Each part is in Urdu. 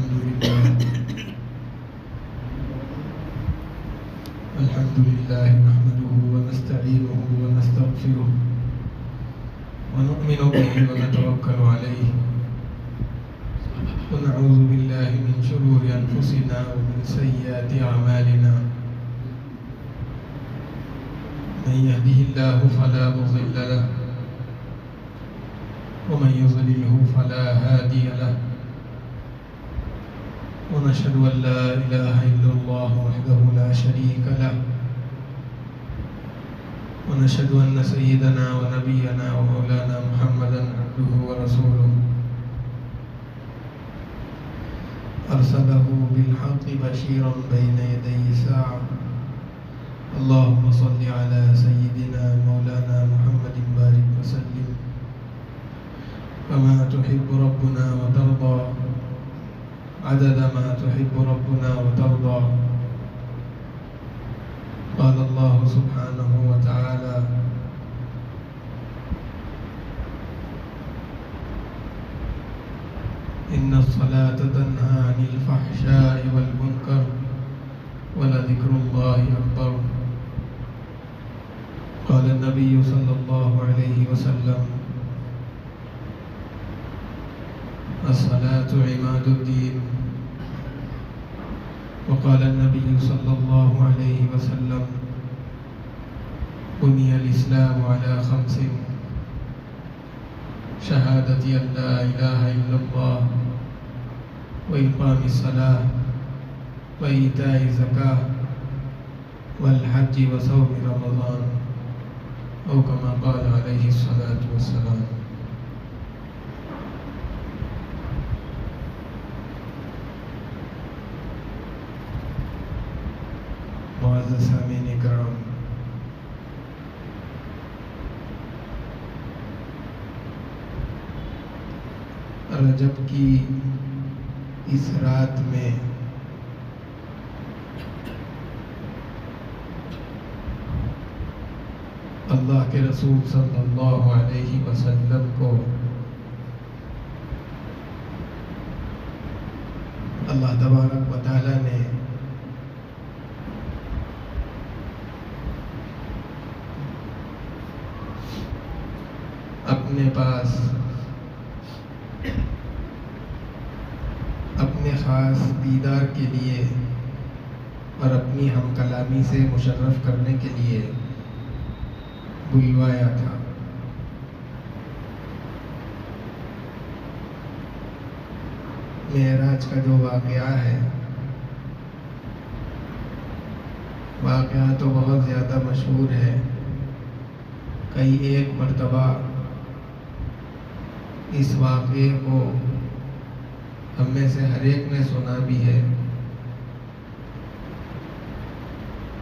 الحمد لله نحمده ونستعينه ونستغفره ونؤمن به ونتوكل عليه ونعوذ بالله من شرور أنفسنا ومن سيئات أعمالنا من يهده الله فلا مضل له ومن يضلله فلا هادي له ونشهد أن لا إله إلا الله وحده لا شريك له ونشهد أن سيدنا ونبينا ومولانا محمدا عبده ورسوله أرسله بالحق بشيرا بين يدي الساعة اللهم صل على سيدنا مولانا محمد بارك وسلم كما تحب ربنا وترضى عدد ما تحب ربنا وترضى قال الله سبحانه وتعالى إن الصلاة تنهى عن الفحشاء والمنكر ولذكر الله أكبر قال النبي صلى الله عليه وسلم الصلاة عماد الدين وقال النبي صلى الله عليه وسلم بني الإسلام على 5 شهادة أن لا إله إلا الله وإقام الصلاة وإيتاء الزكاة والحج وصوم رمضان أو كما قال عليه الصلاة والسلام. معزز سامعین کرام، رجب کی اس رات میں اللہ کے رسول صلی اللہ علیہ وسلم کو اللہ تبارک و تعالی نے اپنے پاس اپنے خاص دیدار کے لیے اور اپنی ہم کلامی سے مشرف کرنے کے لیے بلوایا تھا. معراج کا جو واقعہ ہے، واقعہ تو بہت زیادہ مشہور ہے. کئی ایک مرتبہ اس واقعے کو ہم میں سے ہر ایک نے سنا بھی ہے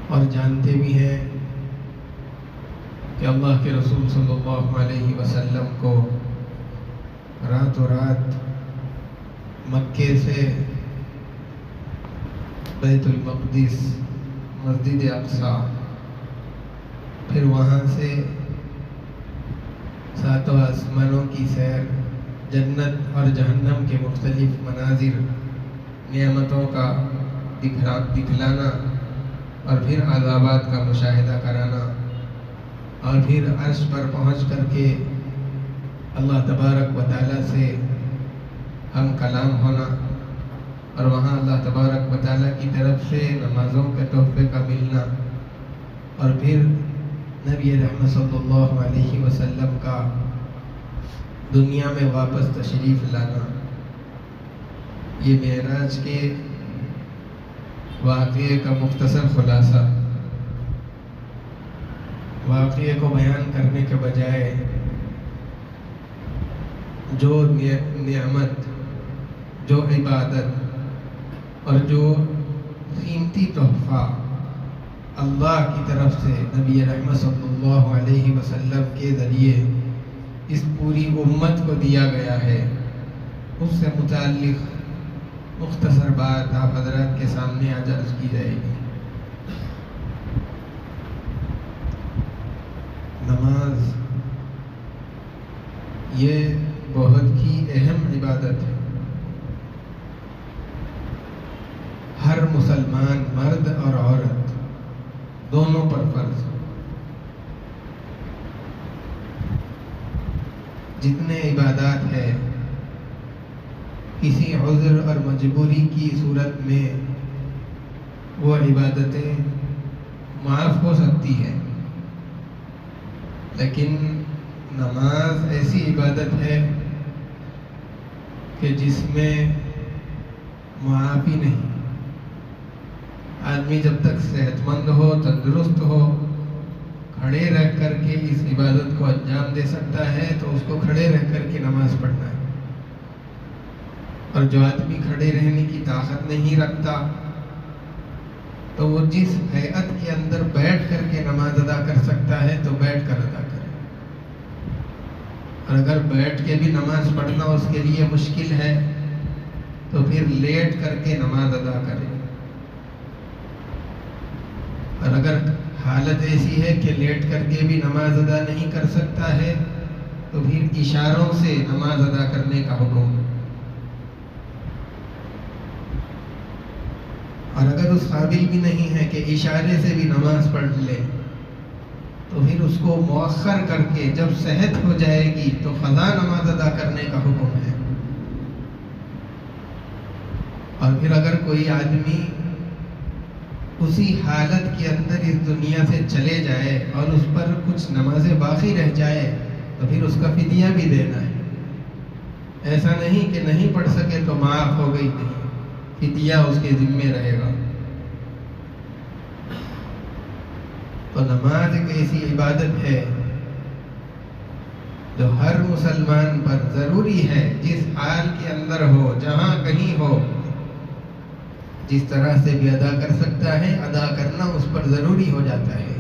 اور جانتے بھی ہیں کہ اللہ کے رسول صلی اللہ علیہ وسلم کو راتوں رات مکے سے بیت المقدس، مسجد اقصی، پھر وہاں سے 7 آسمانوں کی سیر، جنت اور جہنم کے مختلف مناظر، نعمتوں کا دکھلانا اور پھر عذابات کا مشاہدہ کرانا، اور پھر عرش پر پہنچ کر کے اللہ تبارک و تعالیٰ سے ہم کلام ہونا، اور وہاں اللہ تبارک و تعالیٰ کی طرف سے نمازوں کے تحفے کا ملنا، اور پھر نبی رحمت صلی اللہ علیہ وسلم کا دنیا میں واپس تشریف لانا. یہ معراج کے واقعے کا مختصر خلاصہ. واقعے کو بیان کرنے کے بجائے جو نعمت، جو عبادت اور جو قیمتی تحفہ اللہ کی طرف سے نبی رحمت صلی اللہ علیہ وسلم کے ذریعے اس پوری امت کو دیا گیا ہے، اس سے متعلق مختصر بات آپ حضرات کے سامنے آج عرض کی جائے گی. نماز یہ بہت ہی اہم عبادت ہے. مسلمان مرد اور عورت دونوں پر فرض ہے۔ جتنے عبادات ہے کسی عذر اور مجبوری کی صورت میں وہ عبادتیں معاف ہو سکتی ہے، لیکن نماز ایسی عبادت ہے کہ جس میں معافی نہیں۔ آدمی جب تک صحت مند ہو، تندرست ہو، کھڑے رہ کر کے اس عبادت کو انجام دے سکتا ہے تو اس کو کھڑے رہ کر کے نماز پڑھنا ہے، اور جو آدمی کھڑے رہنے کی طاقت نہیں رکھتا تو وہ جس ہیئت کے اندر بیٹھ کر کے نماز ادا کر سکتا ہے تو بیٹھ کر ادا کرے، اور اگر بیٹھ کے بھی نماز پڑھنا اس کے لیے مشکل ہے تو پھر لیٹ کر کے نماز ادا کرے، اور اگر حالت ایسی ہے کہ لیٹ کر کے بھی نماز ادا نہیں کر سکتا ہے تو پھر اشاروں سے نماز ادا کرنے کا حکم ہے، اور اگر اس قابل بھی نہیں ہے کہ اشارے سے بھی نماز پڑھ لے تو پھر اس کو مؤخر کر کے جب صحت ہو جائے گی تو قضا نماز ادا کرنے کا حکم ہے۔ اور پھر اگر کوئی آدمی اسی حالت کے اندر اس دنیا سے چلے جائے اور اس پر کچھ نمازیں باقی رہ جائے تو پھر اس کا فدیہ بھی دینا ہے۔ ایسا نہیں کہ نہیں پڑھ سکے تو معاف ہو گئی، نہیں، فدیہ اس کے ذمے رہے گا۔ تو نماز ایک ایسی عبادت ہے جو ہر مسلمان پر ضروری ہے، جس حال کے اندر ہو، جہاں کہیں ہو، جس طرح سے بھی ادا کر سکتا ہے، ادا کرنا اس پر ضروری ہو جاتا ہے۔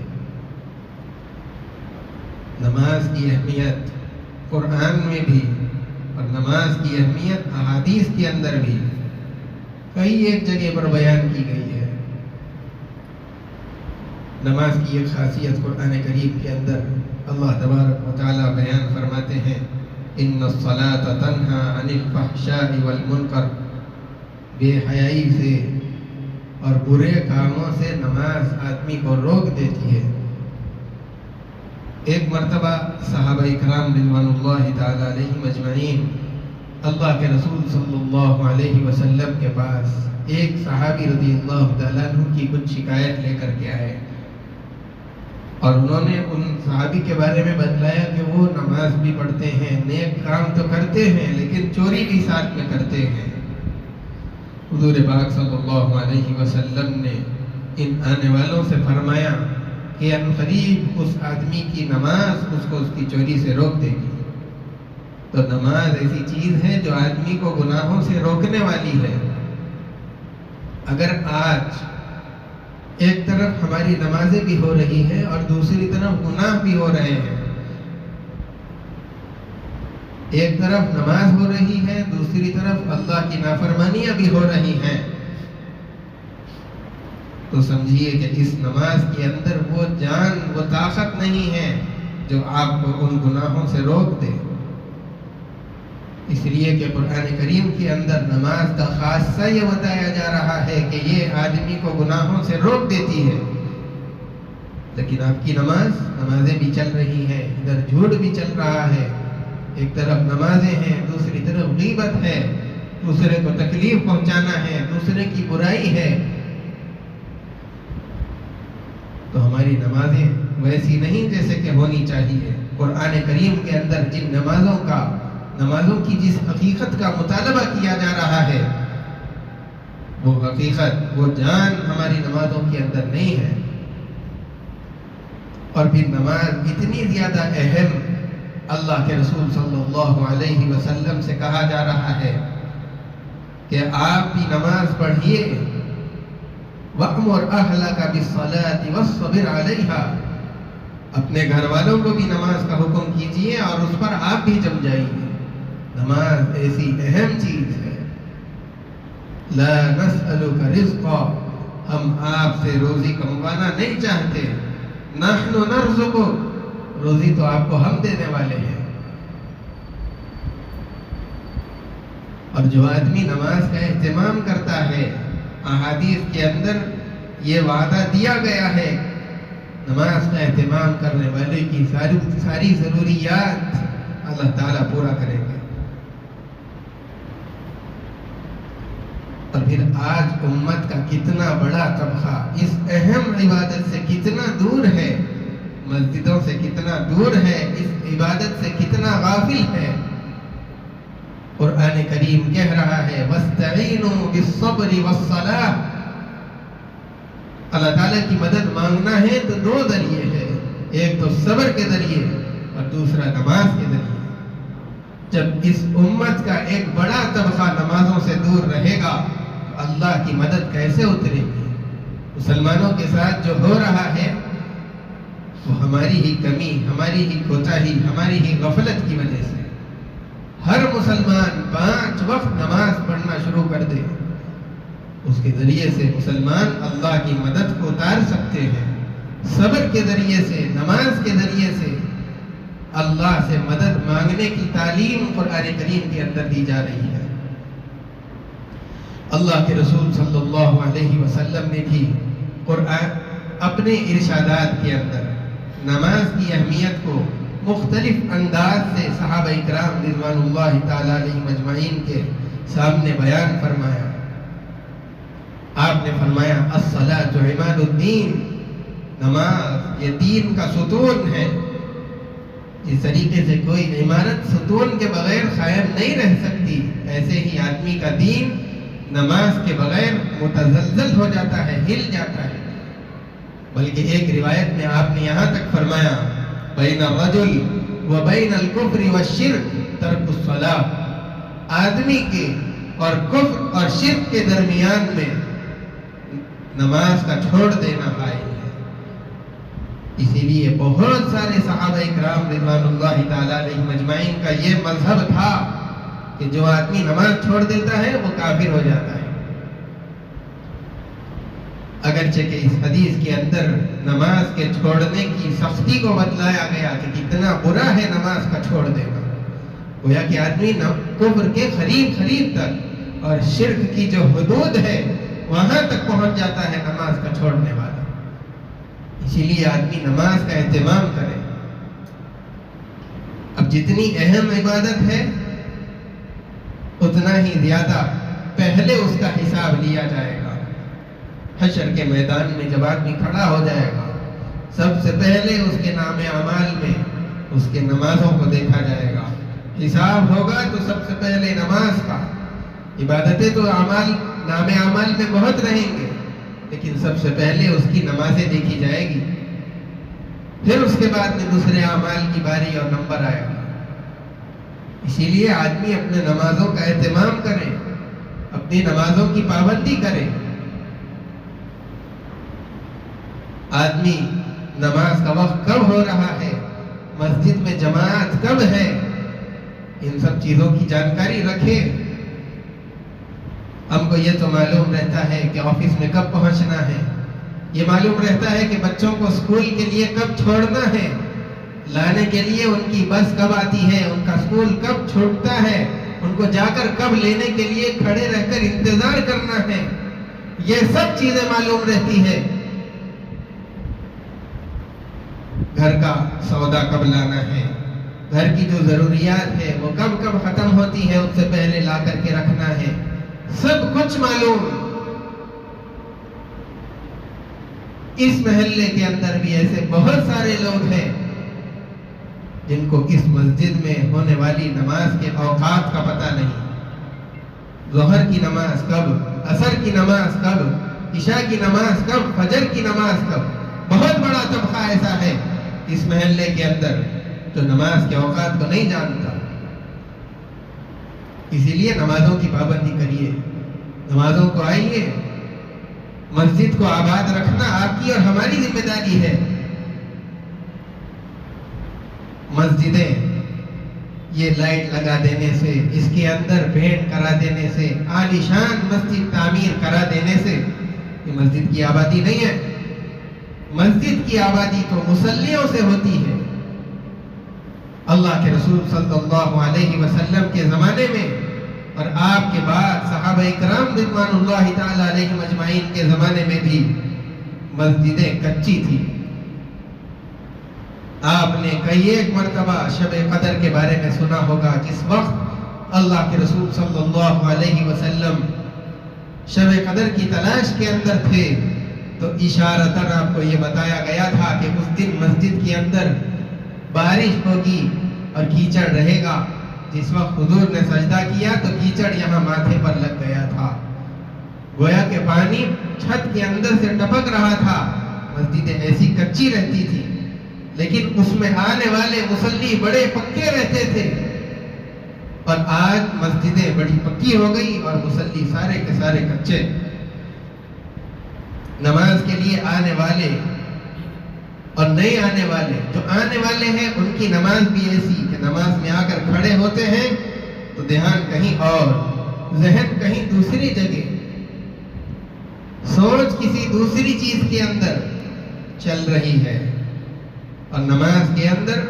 نماز کی اہمیت قرآن میں بھی اور نماز کی اہمیت احادیث کے اندر بھی کئی ایک جگہ پر بیان کی گئی ہے۔ نماز کی ایک خاصیت قرآن کریم کے اندر اللہ تبارک و تعالی بیان فرماتے ہیں، ان الصلاۃ تنہی عن الفحشاء والمنکر، بے حیائی سے اور برے کاموں سے نماز آدمی کو روک دیتی ہے۔ ایک مرتبہ صحابہ اکرام رضوان اللہ تعالی علیہم اجمعین اللہ کے رسول صلی اللہ علیہ وسلم کے پاس ایک صحابی رضی اللہ تعالیٰ عنہ کی کچھ شکایت لے کر کے آئے، اور انہوں نے ان صحابی کے بارے میں بتلایا کہ وہ نماز بھی پڑھتے ہیں، نیک کام تو کرتے ہیں، لیکن چوری بھی ساتھ میں کرتے ہیں۔ حضور پاک صلی اللہ علیہ وسلم نے ان آنے والوں سے فرمایا کہ ان قریب اس آدمی کی نماز اس کو اس کی چوری سے روک دے گی۔ تو نماز ایسی چیز ہے جو آدمی کو گناہوں سے روکنے والی ہے۔ اگر آج ایک طرف ہماری نمازیں بھی ہو رہی ہیں اور دوسری طرف گناہ بھی ہو رہے ہیں، ایک طرف نماز ہو رہی ہے، دوسری طرف اللہ کی نافرمانیاں بھی ہو رہی ہیں، تو سمجھیے کہ اس نماز کے اندر وہ جان، وہ طاقت نہیں ہے جو آپ کو ان گناہوں سے روک دے۔ اس لیے کہ قرآن کریم کے اندر نماز کا خاصہ یہ بتایا جا رہا ہے کہ یہ آدمی کو گناہوں سے روک دیتی ہے، لیکن آپ کی نمازیں بھی چل رہی ہیں، ادھر جھوٹ بھی چل رہا ہے، ایک طرف نمازیں ہیں، دوسری طرف غیبت ہے، دوسرے کو تکلیف پہنچانا ہے، دوسرے کی برائی ہے، تو ہماری نمازیں ویسی نہیں جیسے کہ ہونی چاہیے۔ قرآن کریم کے اندر جن نمازوں کی جس حقیقت کا مطالبہ کیا جا رہا ہے، وہ حقیقت، وہ جان ہماری نمازوں کے اندر نہیں ہے۔ اور پھر نماز اتنی زیادہ اہم اللہ کے رسول صلی اللہ علیہ وسلم سے کہا جا رہا ہے کہ آپ بھی نماز پڑھیے، وَأْمُرْ أَهْلَكَ بِالصَّلَاةِ وَاصْطَبِرْ عَلَيْهَا، اپنے گھر والوں کو بھی نماز کا حکم کیجیے اور اس پر آپ بھی جم جائیے۔ نماز ایسی اہم چیز ہے۔ لا نسألك رزقا، ہم آپ سے روزی کموانا نہیں چاہتے، نحن نرزقک، روزی تو آپ کو ہم دینے والے ہیں۔ اور جو آدمی نماز کا اہتمام کرتا ہے، احادیث کے اندر یہ وعدہ دیا گیا ہے، نماز کا اہتمام کرنے والے کی ساری ضروریات اللہ تعالیٰ پورا کریں گے۔ اور پھر آج امت کا کتنا بڑا طبقہ اس اہم عبادت سے کتنا دور ہے، مسجدوں سے کتنا دور ہے، اس عبادت سے کتنا غافل ہے۔ قرآن کریم کہہ رہا ہے وَاسْتَعِينُوا بِالصَّبْرِ وَالصَّلَاةِ۔ اللہ تعالیٰ کی مدد مانگنا ہے تو دو ذریعے ہے، ایک تو صبر کے ذریعے اور دوسرا نماز کے ذریعے۔ جب اس امت کا ایک بڑا طبقہ نمازوں سے دور رہے گا تو اللہ کی مدد کیسے اترے گی؟ مسلمانوں کے ساتھ جو ہو رہا ہے وہ ہماری ہی کمی، ہماری ہی کوتاہی، ہماری ہی غفلت کی وجہ سے۔ ہر مسلمان 5 وقت نماز پڑھنا شروع کر دے، اس کے ذریعے سے مسلمان اللہ کی مدد کو اتار سکتے ہیں۔ صبر کے ذریعے سے، نماز کے ذریعے سے اللہ سے مدد مانگنے کی تعلیم قرآن کریم کے اندر دی جا رہی ہے۔ اللہ کے رسول صلی اللہ علیہ وسلم نے بھی قرآن اپنے ارشادات کے اندر نماز کی اہمیت کو مختلف انداز سے صحابہ اکرام رضوان اللہ تعالی علیہم اجمعین کے سامنے بیان فرمایا۔ آپ نے فرمایا الصلاۃ عماد الدین، نماز یہ دین کا ستون ہے۔ اس طریقے سے کوئی عمارت ستون کے بغیر قائم نہیں رہ سکتی، ایسے ہی آدمی کا دین نماز کے بغیر متزلزل ہو جاتا ہے، ہل جاتا ہے۔ بلکہ ایک روایت میں آپ نے یہاں تک فرمایا بین الرجل و بین الکفر والشرک ترک الصلاۃ، آدمی کے اور کفر اور شرک کے درمیان میں نماز کا چھوڑ دینا حائل ہے۔ اسی لیے بہت سارے صحابہ اکرام رضوان اللہ تعالی علیہم اجمعین کا یہ مذہب تھا کہ جو آدمی نماز چھوڑ دیتا ہے وہ کافر ہو جاتا ہے۔ اگرچہ کہ اس حدیث کے اندر نماز کے چھوڑنے کی سختی کو بتلایا گیا کہ کتنا برا ہے نماز کا چھوڑ دینا، گویا کہ آدمی کفر کے قریب تک اور شرک کی جو حدود ہے وہاں تک پہنچ جاتا ہے نماز کا چھوڑنے والا۔ اسی لیے آدمی نماز کا اہتمام کرے۔ اب جتنی اہم عبادت ہے اتنا ہی زیادہ پہلے اس کا حساب لیا جائے گا۔ حشر کے میدان میں جب آدمی کھڑا ہو جائے گا، سب سے پہلے اس کے نام اعمال میں اس کے نمازوں کو دیکھا جائے گا۔ حساب ہوگا تو سب سے پہلے نماز کا۔ عبادتیں تو نام اعمال میں بہت رہیں گے، لیکن سب سے پہلے اس کی نمازیں دیکھی جائے گی، پھر اس کے بعد میں دوسرے اعمال کی باری اور نمبر آئے گا۔ اسی لیے آدمی اپنے نمازوں کا اہتمام کرے، اپنی نمازوں کی پابندی کرے۔ آدمی نماز کا وقت کب ہو رہا ہے، مسجد میں جماعت کب ہے، ان سب چیزوں کی جانکاری رکھے۔ ہم کو یہ تو معلوم رہتا ہے کہ آفس میں کب پہنچنا ہے، یہ معلوم رہتا ہے کہ بچوں کو اسکول کے لیے کب چھوڑنا ہے، لانے کے لیے ان کی بس کب آتی ہے، ان کا اسکول کب چھوٹتا ہے، ان کو جا کر کب لینے کے لیے کھڑے رہ کر انتظار کرنا ہے، یہ سب چیزیں معلوم رہتی ہے۔ گھر کا سودا کب لانا ہے، گھر کی جو ضروریات ہے وہ کب کب ختم ہوتی ہے، اس سے پہلے لا کر کے رکھنا ہے، سب کچھ معلوم۔ اس محلے کے اندر بھی ایسے بہت سارے لوگ ہیں جن کو اس مسجد میں ہونے والی نماز کے اوقات کا پتہ نہیں۔ ظہر کی نماز کب، عصر کی نماز کب، عشاء کی نماز کب، فجر کی نماز کب۔ بہت بڑا طبقہ ایسا ہے اس محلے کے اندر جو نماز کے اوقات کو نہیں جانتا۔ اسی لیے نمازوں کی پابندی کریے، نمازوں کو آئیے۔ مسجد کو آباد رکھنا آپ کی اور ہماری ذمہ داری ہے۔ مسجدیں یہ لائٹ لگا دینے سے، اس کے اندر پینٹ کرا دینے سے، عالیشان مسجد تعمیر کرا دینے سے یہ مسجد کی آبادی نہیں ہے۔ مسجد کی آبادی تو مصلیوں سے ہوتی ہے۔ اللہ کے رسول صلی اللہ علیہ وسلم کے زمانے میں اور آپ کے بعد صحابہ اکرام رضوان اللہ تعالی علیہم اجمعین کے زمانے میں بھی مسجدیں کچی تھی۔ آپ نے کئی ایک مرتبہ شب قدر کے بارے میں سنا ہوگا، جس وقت اللہ کے رسول صلی اللہ علیہ وسلم شب قدر کی تلاش کے اندر تھے، تو اشارتاً آپ کو یہ بتایا گیا تھا کہ اس دن مسجد کے اندر بارش ہوگی اور کیچڑ رہے گا۔ جس وقت حضور نے سجدہ کیا تو کیچڑ یہاں ماتھے پر لگ گیا تھا، گویا کہ پانی چھت کے اندر سے ٹپک رہا تھا۔ مسجدیں ایسی کچی رہتی تھی، لیکن اس میں آنے والے مصلی بڑے پکے رہتے تھے، اور آج مسجدیں بڑی پکی ہو گئی اور مصلی سارے کے سارے کچے۔ نماز کے لیے آنے والے اور نہیں آنے والے، جو آنے والے ہیں ان کی نماز بھی ایسی کہ نماز میں آ کر کھڑے ہوتے ہیں تو دھیان کہیں اور، ذہن کہیں دوسری جگہ، سوچ کسی دوسری چیز کے اندر چل رہی ہے، اور نماز کے اندر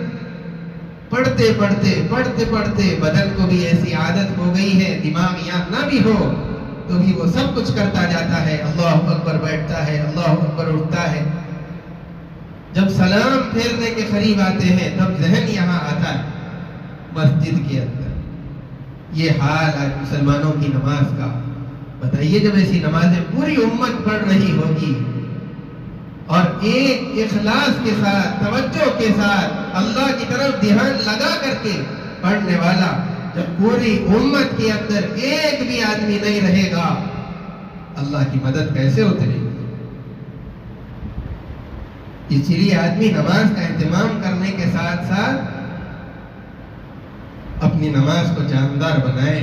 پڑھتے پڑھتے بدن کو بھی ایسی عادت ہو گئی ہے، دماغ یہاں نہ بھی ہو تو بھی وہ سب کچھ کرتا جاتا ہے، اللہ اکبر بیٹھتا ہے، اللہ اکبر اٹھتا ہے۔ جب سلام پھیرنے کے قریب آتے ہیں تب ذہن یہاں آتا ہے مسجد کے اندر۔ یہ حال آج مسلمانوں کی نماز کا۔ بتائیے جب ایسی نمازیں پوری امت پڑھ رہی ہوگی اور ایک اخلاص کے ساتھ، توجہ کے ساتھ، اللہ کی طرف دھیان لگا کر کے پڑھنے والا، جب پوری امت کے اندر ایک بھی آدمی نہیں رہے گا، اللہ کی مدد کیسے اترے گی؟ اس لیے آدمی نماز کا اہتمام کرنے کے ساتھ ساتھ اپنی نماز کو جاندار بنائے،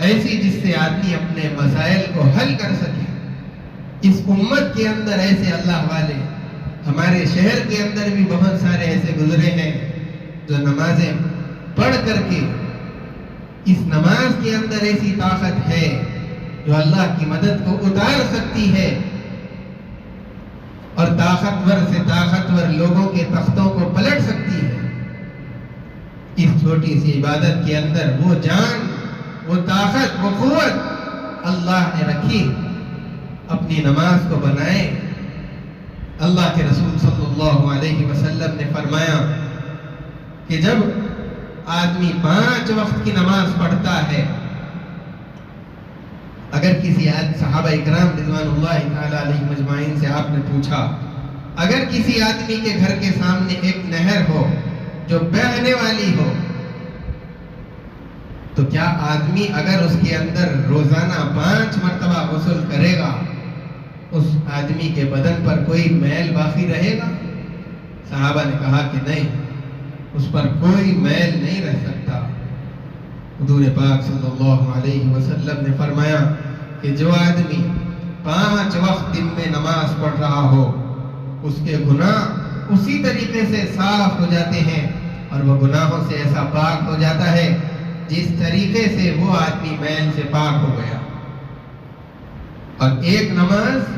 ایسی جس سے آدمی اپنے مسائل کو حل کر سکے۔ اس امت کے اندر ایسے اللہ والے، ہمارے شہر کے اندر بھی بہت سارے ایسے گزرے ہیں جو نمازیں پڑھ کر کے، اس نماز کے اندر ایسی طاقت ہے جو اللہ کی مدد کو اتار سکتی ہے، اور طاقتور سے طاقتور لوگوں کے تختوں کو پلٹ سکتی ہے۔ اس چھوٹی سی عبادت کے اندر وہ جان، وہ طاقت، وہ قوت اللہ نے رکھی۔ اپنی نماز کو بنائیں۔ اللہ کے رسول صلی اللہ علیہ وسلم نے فرمایا کہ جب آدمی 5 وقت کی نماز پڑھتا ہے، اگر کسی صحابہ اکرام رضوان اللہ تعالی علیہ مجمعین سے آپ نے پوچھا، اگر کسی آدمی کے گھر کے سامنے ایک نہر ہو جو بہنے والی ہو، تو کیا آدمی اگر اس کے اندر روزانہ 5 مرتبہ غسل کرے گا، اس آدمی کے بدن پر کوئی میل باقی رہے گا؟ صحابہ نے کہا کہ نہیں، اس پر کوئی میل نہیں رہ سکتا۔ حضور پاک صلی اللہ علیہ وسلم نے فرمایا کہ جو آدمی 5 وقت دن میں نماز پڑھ رہا ہو، اس کے گناہ اسی طریقے سے صاف ہو جاتے ہیں، اور وہ گناہوں سے ایسا پاک ہو جاتا ہے جس طریقے سے وہ آدمی میل سے پاک ہو گیا۔ اور ایک نماز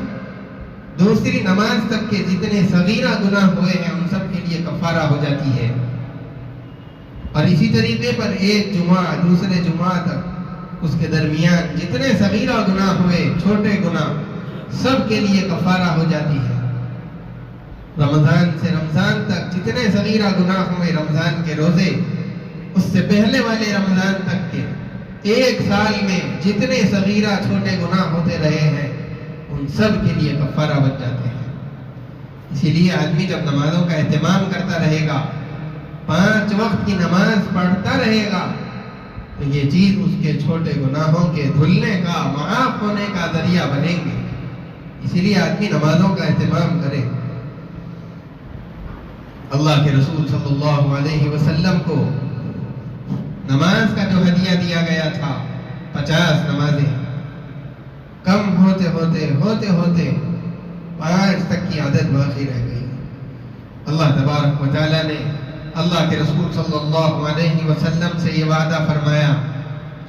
دوسری نماز تک کے جتنے صغیرہ گناہ ہوئے ہیں ان سب کے لیے کفارہ ہو جاتی ہے، اور اسی طریقے پر ایک جمعہ دوسرے جمعہ تک اس کے درمیان جتنے صغیرہ گناہ ہوئے، چھوٹے گناہ، سب کے لیے کفارہ ہو جاتی ہے۔ رمضان سے رمضان تک جتنے صغیرہ گناہ ہوئے، رمضان کے روزے، اس سے پہلے والے رمضان تک کے 1 سال میں جتنے صغیرہ چھوٹے گناہ ہوتے رہے ہیں، ان سب کے لیے کفارہ بن جاتے ہیں۔ اسی لیے آدمی جب نمازوں کا اہتمام کرتا رہے گا، 5 وقت کی نماز پڑھتا رہے گا، تو یہ چیز اس کے چھوٹے گناہوں کے دھلنے کا، معاف ہونے کا ذریعہ بنیں گے۔ اسی لیے آدمی نمازوں کا اہتمام کرے۔ اللہ کے رسول صلی اللہ علیہ وسلم کو نماز کا جو ہدیہ دیا گیا تھا، 50 نمازیں، کم ہوتے ہوتے 5 تک کی عادت باقی رہ گئی۔ اللہ تبارک و تعالیٰ نے اللہ کے رسول صلی اللہ علیہ وسلم سے یہ وعدہ فرمایا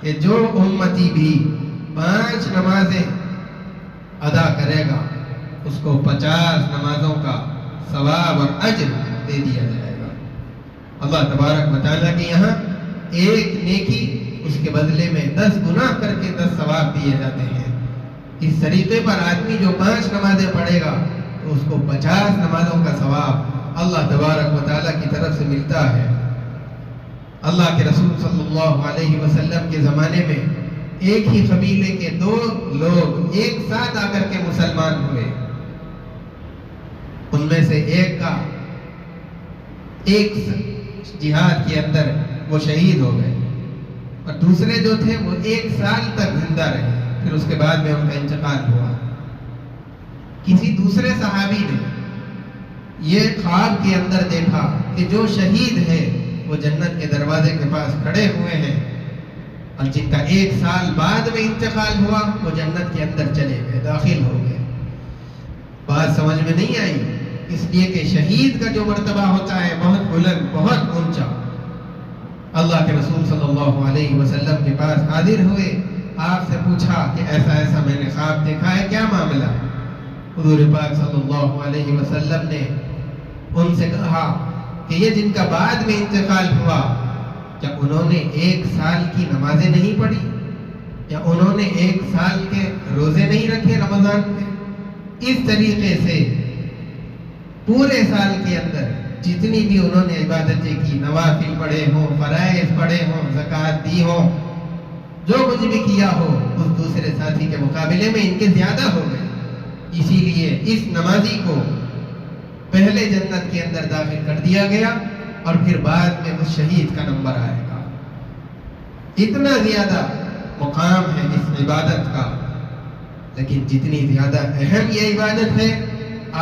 کہ جو امتی بھی 5 نمازیں ادا کرے گا، اس کو 50 نمازوں کا ثواب اور اجر دے دیا جائے گا۔ اللہ تبارک و تعالیٰ کے یہاں ایک نیکی اس کے بدلے میں 10 گناہ کر کے 10 ثواب دیے جاتے ہیں۔ اس طریقے پر آدمی جو 5 نمازیں پڑھے گا تو اس کو 50 نمازوں کا ثواب اللہ تبارک و تعالیٰ کی طرف سے ملتا ہے۔ اللہ کے رسول صلی اللہ علیہ وسلم کے زمانے میں ایک ہی قبیلے کے 2 لوگ ایک ساتھ آ کر کے مسلمان ہوئے۔ ان میں سے ایک کا ایک جہاد کے اندر وہ شہید ہو گئے اور دوسرے جو تھے وہ 1 سال تک زندہ رہے، پھر اس کے بعد میں ان کا انتقال ہوا۔ کسی دوسرے صحابی نے یہ خواب کے اندر دیکھا کہ جو شہید ہے وہ جنت کے دروازے کے پاس کھڑے ہوئے ہیں، اور جن کا 1 سال بعد میں انتقال ہوا وہ جنت کے اندر چلے گئے، داخل ہو گئے۔ بات سمجھ میں نہیں آئی؟ اس لیے کہ شہید کا جو مرتبہ ہوتا ہے بہت بلند، بہت اونچا۔ اللہ کے رسول صلی اللہ علیہ وسلم کے پاس حاضر ہوئے، آپ سے پوچھا کہ ایسا ایسا میں نے خواب دیکھا ہے، کیا معاملہ؟ حضور پاک صلی اللہ علیہ وسلم نے ان سے کہا کہ یہ جن کا بعد میں انتقال ہوا، کیا انہوں نے 1 سال کی نمازیں نہیں پڑھی؟ یا انہوں نے 1 سال کے روزے نہیں رکھے رمضان میں؟ اس طریقے سے پورے سال کے اندر جتنی بھی انہوں نے عبادتیں کی، نوافل پڑھے ہوں، فرائض پڑھے ہوں، زکوٰۃ دی ہوں، جو کچھ بھی کیا ہو، اس دوسرے ساتھی کے مقابلے میں ان کے زیادہ ہو گئے۔ اسی لیے اس نمازی کو پہلے جنت کے اندر داخل کر دیا گیا اور پھر بعد میں اس شہید کا نمبر آئے گا۔ اتنا زیادہ مقام ہے اس عبادت کا، لیکن جتنی زیادہ اہم یہ عبادت ہے،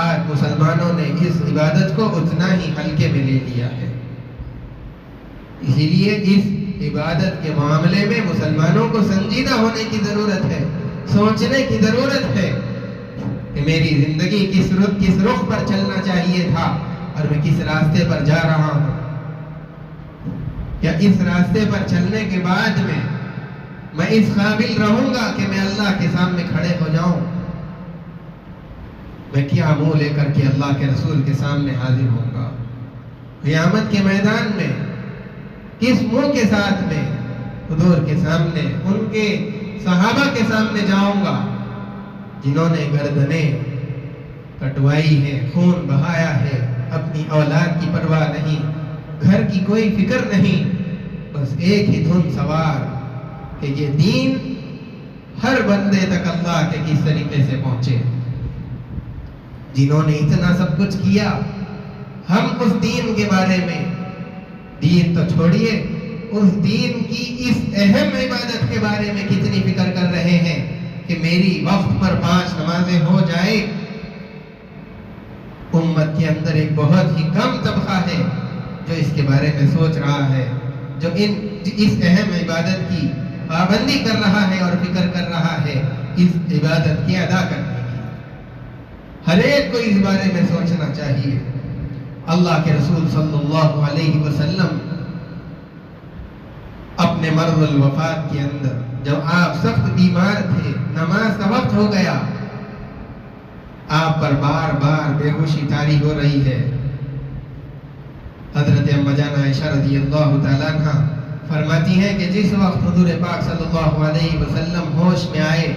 آج مسلمانوں نے اس عبادت کو اتنا ہی ہلکے میں لے لیا ہے۔ اسی لیے اس عبادت کے معاملے میں مسلمانوں کو سنجیدہ ہونے کی ضرورت ہے، سوچنے کی ضرورت ہے کہ میری زندگی کس رخ پر چلنا چاہیے تھا اور میں کس راستے پر جا رہا ہوں۔ کیا اس راستے پر چلنے کے بعد میں اس قابل رہوں گا کہ میں اللہ کے سامنے کھڑے ہو جاؤں؟ میں کیا منہ لے کر کے اللہ کے رسول کے سامنے حاضر ہوں گا؟ قیامت کے میدان میں کس منہ کے ساتھ میں حضور کے سامنے، ان کے صحابہ کے سامنے جاؤں گا جنہوں نے گردنیں کٹوائی ہے، خون بہایا ہے، اپنی اولاد کی پرواہ نہیں، گھر کی کوئی فکر نہیں، بس ایک ہی دھن سوار کہ یہ دین ہر بندے تک اللہ کے کس طریقے سے پہنچے۔ جنہوں نے اتنا سب کچھ کیا، ہم اس دین کے بارے میں، دین تو چھوڑیے، اس دین کی اس اہم عبادت کے بارے میں کتنی فکر کر رہے ہیں کہ میری وقت پر 5 نمازیں ہو جائے۔ امت کے اندر ایک بہت ہی کم طبقہ ہے جو اس کے بارے میں سوچ رہا ہے، جو اس اہم عبادت کی پابندی کر رہا ہے اور فکر کر رہا ہے اس عبادت کی ادا کرنے کی۔ ہر ایک کو اس بارے میں سوچنا چاہیے۔ اللہ کے رسول صلی اللہ علیہ وسلم اپنے مرض الوفات کے اندر جب آپ سخت بیمار تھے، نماز کا وقت ہو گیا، آپ پر بار بار بے ہوشی طاری ہو رہی ہے۔ حضرت اما جان عائشہ رضی اللہ تعالیٰ عنہ فرماتی ہیں کہ جس وقت حضور پاک صلی اللہ علیہ وسلم ہوش میں آئے،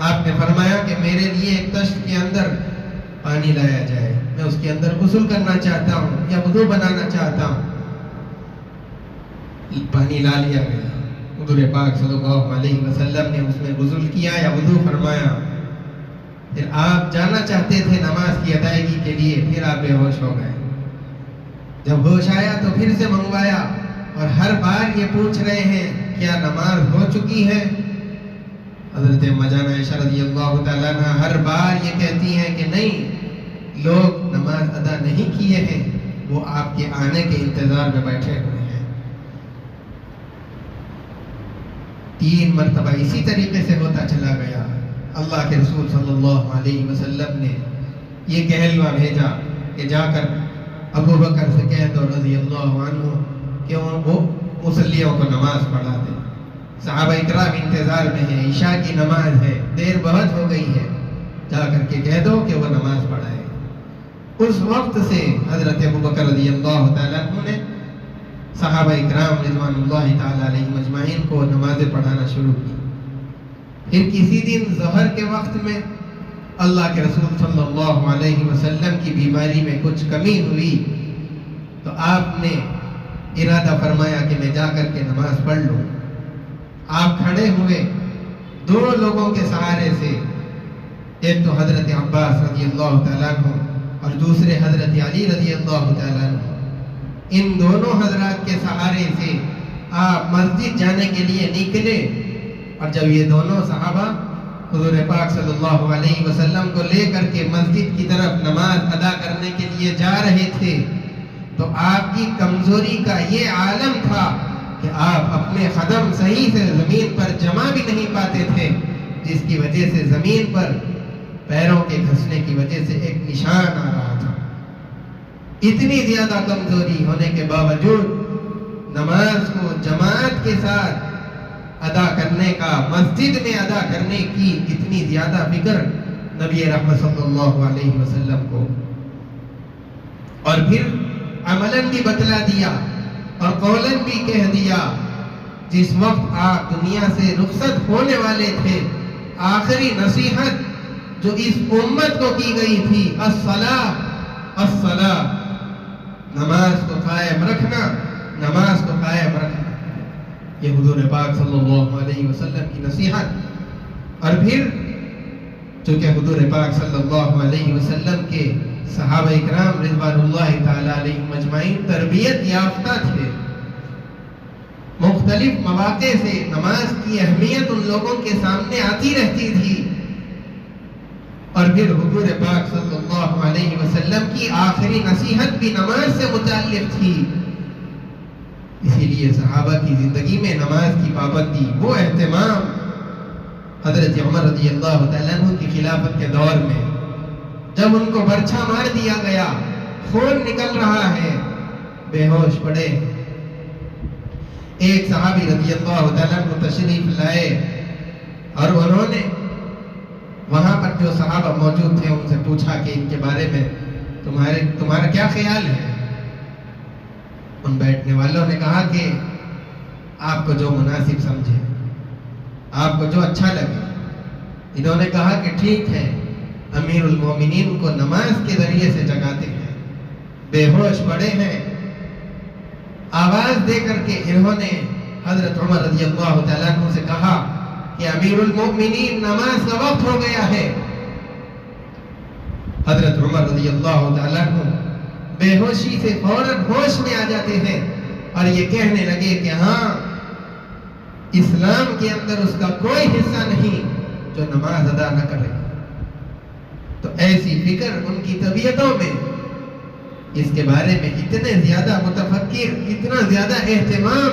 آپ نے فرمایا کہ میرے لیے ایک تشت کے اندر پانی لایا جائے، میں اس کے اندر غسل کرنا چاہتا ہوں یا وضو بنانا چاہتا ہوں۔ پانی لا لیا گیا، حضور پاک صلی اللہ علیہ وسلم نے اس میں غسل کیا یا وضو فرمایا۔ پھر آپ جانا چاہتے تھے نماز کی ادائیگی کے لیے، پھر آپ بے ہوش ہو گئے۔ جب ہوش آیا تو پھر سے منگوایا، اور ہر بار یہ پوچھ رہے ہیں کیا نماز ہو چکی ہے؟ حضرت اما جان عائشہ رضی اللہ تعالیٰ عنہ ہر بار یہ کہتی ہیں کہ نہیں، لوگ نماز ادا نہیں کیے ہیں، وہ آپ کے آنے کے انتظار میں بیٹھے ہوئے ہیں۔ 3 مرتبہ اسی طریقے سے ہوتا چلا گیا۔ اللہ کے رسول صلی اللہ علیہ وسلم نے یہ کہلوا بھیجا کہ جا کر ابو بکر سے کہہ دو رضی اللہ عنہ کہ وہ مصلیوں کو نماز پڑھا دے۔ صحابہ اکرام انتظار میں ہیں، عشاء کی نماز ہے، دیر بہت ہو گئی ہے، جا کر کے کہہ دو کہ وہ نماز پڑھائے۔ اس وقت سے حضرت ابو بکر رضی اللہ تعالیٰ عنہ نے صحابہ اکرام رضوان اللہ تعالیٰ علیہم اجمعین کو نمازیں پڑھانا شروع کی۔ پھر کسی دن ظہر کے وقت میں اللہ کے رسول صلی اللہ علیہ وسلم کی بیماری میں کچھ کمی ہوئی تو آپ نے ارادہ فرمایا کہ میں جا کر کے نماز پڑھ لوں۔ آپ کھڑے ہوئے دو لوگوں کے سہارے سے، ایک تو حضرت عباس رضی اللہ تعالیٰ عنہ اور دوسرے حضرت علی رضی اللہ تعالیٰ عنہ، ان دونوں حضرات کے سہارے سے آپ مسجد جانے کے لیے نکلے۔ اور جب یہ دونوں صحابہ حضور پاک صلی اللہ علیہ وسلم کو لے کر کے مسجد کی طرف نماز ادا کرنے کے لیے جا رہے تھے تو آپ کی کمزوری کا یہ عالم تھا کہ آپ اپنے قدم صحیح سے زمین پر جمع بھی نہیں پاتے تھے، جس کی وجہ سے زمین پر پیروں کے گھسنے کی وجہ سے ایک نشان آ رہا تھا۔ اتنی زیادہ کمزوری ہونے کے باوجود نماز کو جماعت کے ساتھ ادا کرنے کا، مسجد میں ادا کرنے کی اتنی زیادہ فکر نبی رحمت صلی اللہ علیہ وسلم کو، اور پھر عملاً بھی بتلا دیا اور قولاً بھی کہہ دیا۔ جس وقت آپ دنیا سے رخصت ہونے والے تھے، آخری نصیحت جو اس امت کو کی گئی تھی، الصلاۃ الصلاۃ، نماز کو قائم رکھنا، نماز کو قائم رکھنا، یہ حضور پاک صلی اللہ علیہ وسلم کی نصیحت۔ اور پھر چونکہ حضور پاک صلی اللہ علیہ وسلم کے صحابہ اکرام رضوان اللہ تعالیٰ علیہم اجمعین تربیت یافتہ تھے، مختلف مواقع سے نماز کی اہمیت ان لوگوں کے سامنے آتی رہتی تھی، اور پھر حضور پاک صلی اللہ علیہ وسلم کی آخری نصیحت بھی نماز سے متعلق تھی۔ اسی لیے صحابہ کی زندگی میں نماز کی پابندی، وہ اہتمام حضرت عمر رضی اللہ تعالیٰ عنہ کی خلافت کے دور میں جب ان کو برچھا مار دیا گیا، خون نکل رہا ہے، بے ہوش پڑے، ایک صحابی رضی اللہ تعالیٰ عنہ تشریف لائے اور انہوں نے وہاں پر جو صحابہ موجود تھے ان سے پوچھا کہ ان کے بارے میں تمہارا کیا خیال ہے؟ ان بیٹھنے والوں نے کہا کہ آپ کو جو مناسب سمجھے، آپ کو جو اچھا لگے۔ انہوں نے کہا کہ ٹھیک ہے، امیر المومنین کو نماز کے ذریعے سے جگاتے ہیں، بے ہوش پڑے ہیں۔ آواز دے کر کے انہوں نے حضرت عمر رضی اللہ تعالیٰ عنہ سے کہا کہ امیر المومنین نماز کا وقت ہو گیا ہے۔ حضرت عمر رضی اللہ تعالیٰ عنہ بے ہوشی سے فوراً ہوش میں آ جاتے ہیں اور یہ کہنے لگے کہ ہاں، اسلام کے اندر اس کا کوئی حصہ نہیں جو نماز ادا نہ کرے۔ تو ایسی فکر ان کی طبیعتوں میں، اس کے بارے میں اتنے زیادہ متفکر، اتنا زیادہ اہتمام،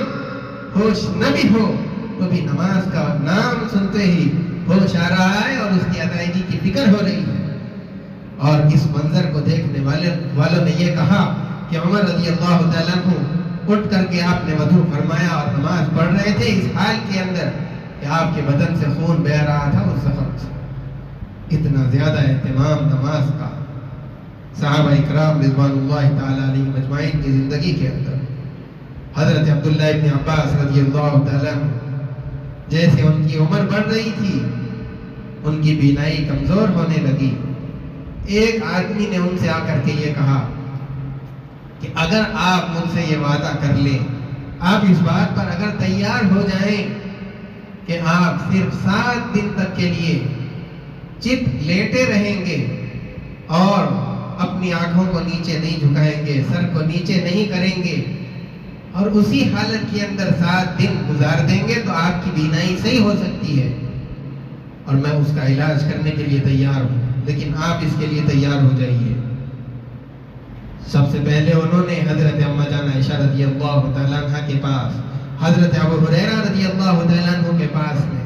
ہوش نہ بھی ہو تو بھی نماز کا نام سنتے ہی ہوش آ رہا ہے اور اس کی ادائیگی کی فکر ہو رہی ہے۔ اور اس منظر کو دیکھنے والوں نے یہ کہا کہ عمر رضی اللہ تعالیٰ عنہ اٹھ کر کے آپ نے وضو فرمایا اور نماز پڑھ رہے تھے، اس حال کے اندر کہ آپ کے بدن سے خون بہہ رہا تھا اس وقت۔ اتنا زیادہ اہتمام نماز کا صحابہ اکرام رضوان اللہ تعالیٰ علیہم اجمعین کی زندگی کے اندر۔ حضرت عبداللہ ابن عباس رضی اللہ تعالیٰ عنہ، جیسے ان کی عمر بڑھ رہی تھی، ان کی بینائی کمزور ہونے لگی۔ ایک آدمی نے ان سے آ کر کے یہ کہا کہ اگر آپ مجھ سے یہ وعدہ کر لیں، آپ اس بات پر اگر تیار ہو جائیں کہ آپ صرف 7 دن تک کے لیے چپ لیٹے رہیں گے اور اپنی آنکھوں کو نیچے نہیں جھکائیں گے، سر کو نیچے نہیں کریں گے، اور اسی حالت کے اندر 7 دن گزار دیں گے تو آپ کی بینائی صحیح ہو سکتی ہے اور میں اس کا علاج کرنے کے لیے تیار ہوں، لیکن آپ اس کے لیے تیار ہو جائیے۔ سب سے پہلے انہوں نے حضرت اما جان عائشہ رضی اللہ تعالیٰ عنہ کے پاس، حضرت ابو ہریرہ رضی اللہ تعالیٰ عنہ کے پاس میں،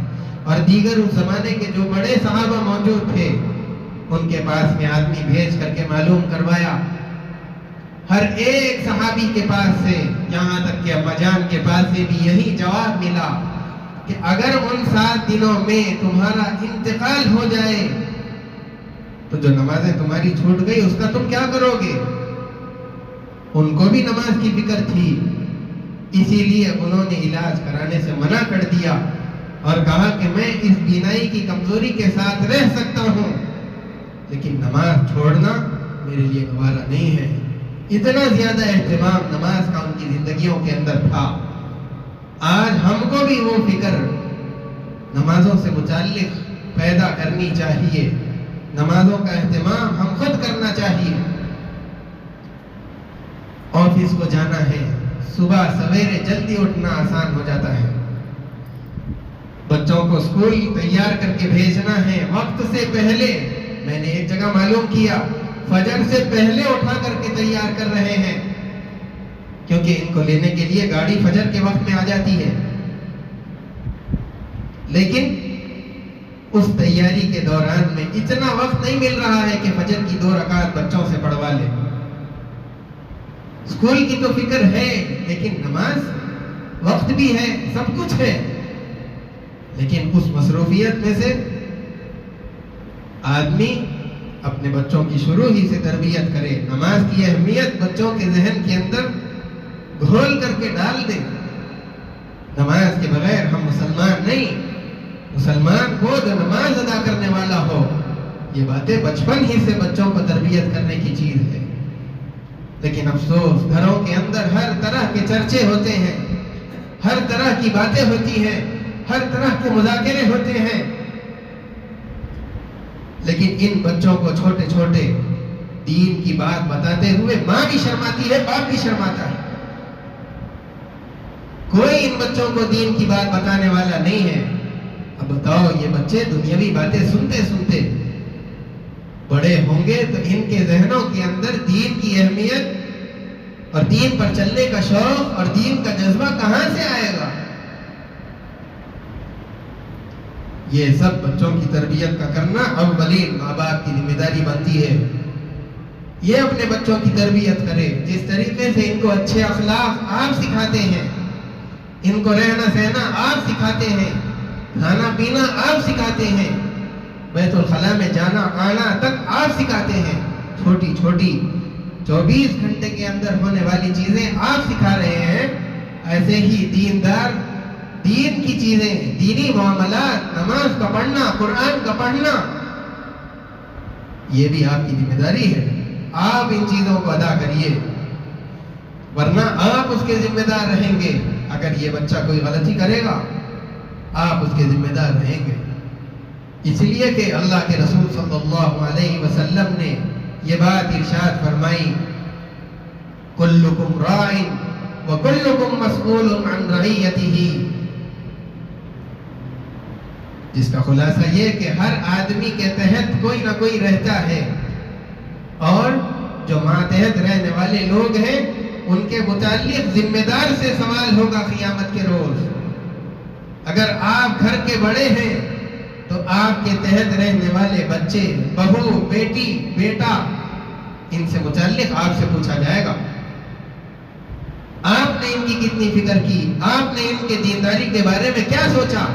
اور دیگر اس زمانے کے جو بڑے صحابہ موجود تھے ان کے پاس میں آدمی بھیج کر کے معلوم کروایا۔ ہر ایک صحابی کے پاس سے، یہاں تک کہ اما جان کے پاس سے بھی یہی جواب ملا کہ اگر ان 7 دنوں میں تمہارا انتقال ہو جائے تو جو نمازیں تمہاری چھوٹ گئی اس کا تم کیا کرو گے؟ ان کو بھی نماز کی فکر تھی، اسی لیے انہوں نے علاج کرانے سے منع کر دیا اور کہا کہ میں اس بینائی کی کمزوری کے ساتھ رہ سکتا ہوں، لیکن نماز چھوڑنا میرے لیے گوارا نہیں ہے۔ اتنا زیادہ اہتمام نماز کا ان کی زندگیوں کے اندر تھا۔ آج ہم کو بھی وہ فکر نمازوں سے متعلق پیدا کرنی چاہیے، نمازوں کا اہتمام ہم خود کرنا چاہیے۔ آفس کو جانا ہے، صبح سویرے جلدی اٹھنا آسان ہو جاتا ہے، بچوں کو اسکول تیار کر کے بھیجنا ہے وقت سے پہلے۔ میں نے ایک جگہ معلوم کیا فجر سے پہلے اٹھا کر کے تیار کر رہے ہیں، کیونکہ ان کو لینے کے لیے گاڑی فجر کے وقت میں آ جاتی ہے، لیکن اس تیاری کے دوران میں اتنا وقت نہیں مل رہا ہے کہ فجر کی 2 رکعت بچوں سے پڑھوا لے۔ اسکول کی تو فکر ہے، لیکن نماز وقت بھی ہے، سب کچھ ہے، لیکن اس مصروفیت میں سے آدمی اپنے بچوں کی شروع ہی سے تربیت کرے، نماز کی اہمیت بچوں کے ذہن کے اندر گھول کر کے ڈال دے۔ نماز کے بغیر ہم مسلمان نہیں۔ مسلمان وہ جو نماز ادا کرنے والا ہو۔ یہ باتیں بچپن ہی سے بچوں کو تربیت کرنے کی چیز ہے، لیکن افسوس گھروں کے اندر ہر طرح کے چرچے ہوتے ہیں، ہر طرح کی باتیں ہوتی ہیں، ہر طرح کے مذاکرے ہوتے ہیں، لیکن ان بچوں کو چھوٹے چھوٹے دین کی بات بتاتے ہوئے ماں بھی شرماتی ہے، باپ بھی شرماتا ہے۔ کوئی ان بچوں کو دین کی بات بتانے والا نہیں ہے۔ اب بتاؤ، یہ بچے دنیاوی باتیں سنتے سنتے بڑے ہوں گے تو ان کے ذہنوں کے اندر دین کی اہمیت اور دین پر چلنے کا شوق اور دین کا جذبہ کہاں سے آئے گا؟ یہ سب بچوں کی تربیت کا کرنا اولین ماں باپ کی ذمہ داری بنتی ہے۔ یہ اپنے بچوں کی تربیت کرے، جس طریقے سے ان کو اچھے اخلاق آپ سکھاتے ہیں، ان کو رہنا سہنا آپ سکھاتے ہیں، کھانا پینا آپ سکھاتے ہیں، بیت الخلاء میں جانا آنا تک آپ سکھاتے ہیں، چھوٹی چھوٹی 24 گھنٹے کے اندر ہونے والی چیزیں آپ سکھا رہے ہیں، ایسے ہی دیندار دین کی چیزیں، دینی معاملات، نماز کا پڑھنا، قرآن کا پڑھنا، یہ بھی آپ کی ذمہ داری ہے۔ آپ ان چیزوں کو ادا کریے، ورنہ آپ اس کے ذمہ دار رہیں گے۔ اگر یہ بچہ کوئی غلطی کرے گا، آپ اس کے ذمہ دار رہیں گے۔ اس لیے کہ اللہ کے رسول صلی اللہ علیہ وسلم نے یہ بات ارشاد فرمائی، کلکم راع وکلکم مسئول عن رعیتہ، جس کا خلاصہ یہ کہ ہر آدمی کے تحت کوئی نہ کوئی رہتا ہے، اور جو ماتحت رہنے والے لوگ ہیں ان کے متعلق ذمہ دار سے سوال ہوگا قیامت کے روز۔ اگر آپ گھر کے بڑے ہیں تو آپ کے تحت رہنے والے بچے، بہو، بیٹی، بیٹا، ان سے متعلق آپ سے پوچھا جائے گا، آپ نے ان کی کتنی فکر کی، آپ نے ان کے دینداری کے بارے میں کیا سوچا،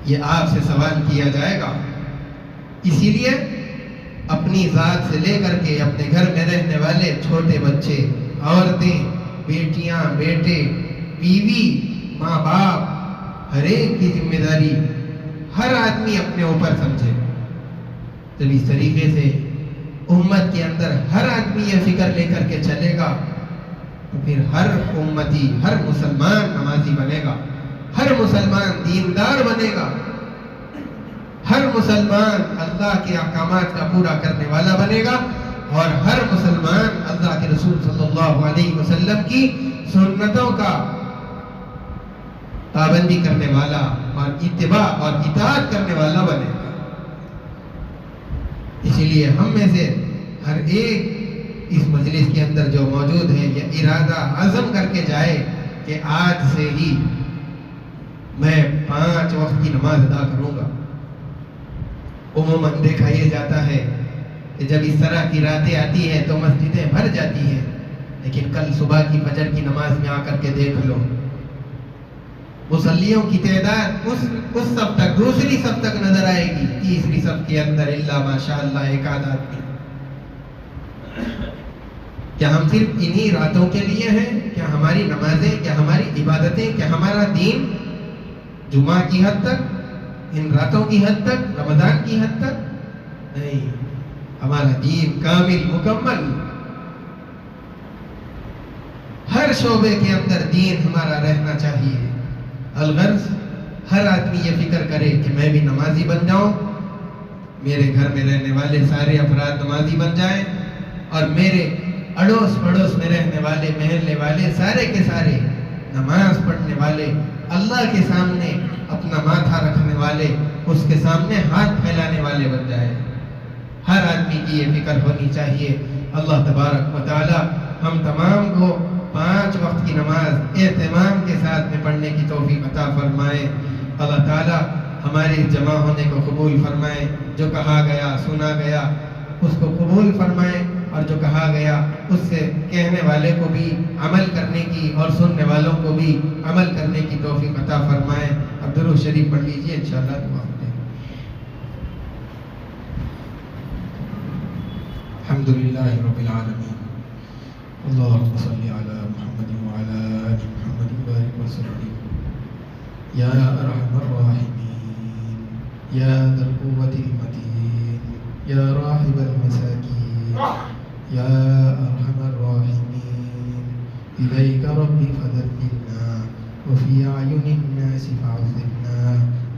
یہ آپ سے سوال کیا جائے گا۔ اسی لیے اپنی ذات سے لے کر کے اپنے گھر میں رہنے والے چھوٹے بچے، عورتیں، بیٹیاں، بیٹے، بیوی، ماں باپ، ہر ایک کی ذمہ داری ہر آدمی اپنے اوپر سمجھے۔ جب اس طریقے سے امت کے اندر ہر آدمی یہ فکر لے کر کے چلے گا تو پھر ہر امتی، ہر مسلمان نمازی بنے گا، ہر مسلمان دیندار بنے گا، ہر مسلمان اللہ کے احکامات کا پورا کرنے والا بنے گا، اور ہر مسلمان اللہ کے رسول صلی اللہ علیہ وسلم کی سنتوں کا پابندی کرنے والا اور اتباع اور اطاعت کرنے والا بنے گا۔ اسی لیے ہم میں سے ہر ایک اس مجلس کے اندر جو موجود ہے یہ ارادہ عزم کر کے جائے کہ آج سے ہی میں 5 وقت کی نماز ادا کروں گا۔ عموماً دیکھا یہ جاتا ہے کہ جب اس طرح کی راتیں آتی ہیں تو مسجدیں بھر جاتی ہیں، لیکن کل صبح کی فجر کی نماز میں آ کر کے دیکھ لو، مصلیوں کی تعداد اس صف تک، دوسری صف تک نظر آئے گی، تیسری صف کے اندر الا ماشاء اللہ ایک آدھ آدمی۔ کیا ہم صرف انہی راتوں کے لیے ہیں؟ کیا ہماری نمازیں، کیا ہماری عبادتیں، کیا ہمارا دین جمعہ کی حد تک، ان راتوں کی حد تک، رمضان کی حد تک؟ نہیں، ہمارا دین کامل مکمل، ہر شعبے کے اندر دین ہمارا رہنا چاہیے۔ الغرض ہر آدمی یہ فکر کرے کہ میں بھی نمازی بن جاؤں، میرے گھر میں رہنے والے سارے افراد نمازی بن جائیں، اور میرے اڑوس پڑوس میں رہنے والے، محلے والے سارے کے سارے نماز پڑھنے والے، اللہ کے سامنے اپنا ماتھا رکھنے والے، اس کے سامنے ہاتھ پھیلانے والے بن جائے۔ ہر آدمی کی یہ فکر ہونی چاہیے۔ اللہ تبارک و تعالی ہم تمام کو 5 وقت کی نماز اہتمام کے ساتھ میں پڑھنے کی توفیق عطا فرمائے۔ اللہ تعالی ہمارے جمع ہونے کو قبول فرمائے، جو کہا گیا سنا گیا اس کو قبول فرمائے، اور جو کہا گیا اس سے کہنے والے کو بھی عمل کرنے کی اور سننے والوں کو بھی عمل کرنے کی توفیق عطا فرمائے۔ اب درود شریف پڑھ لیجئے، انشاءاللہ دعا کریں۔ الحمدللہ رب العالمین، اللہم صلی علی محمد وعلی آل محمد وبارک وسلم۔ یا ارحم الراحمین، یا ذا القوة المتین، یا راحم المساکین، یا ارحم الراحمین، الیک ربی فذللنا، وفی اعین الناس فعذبنا،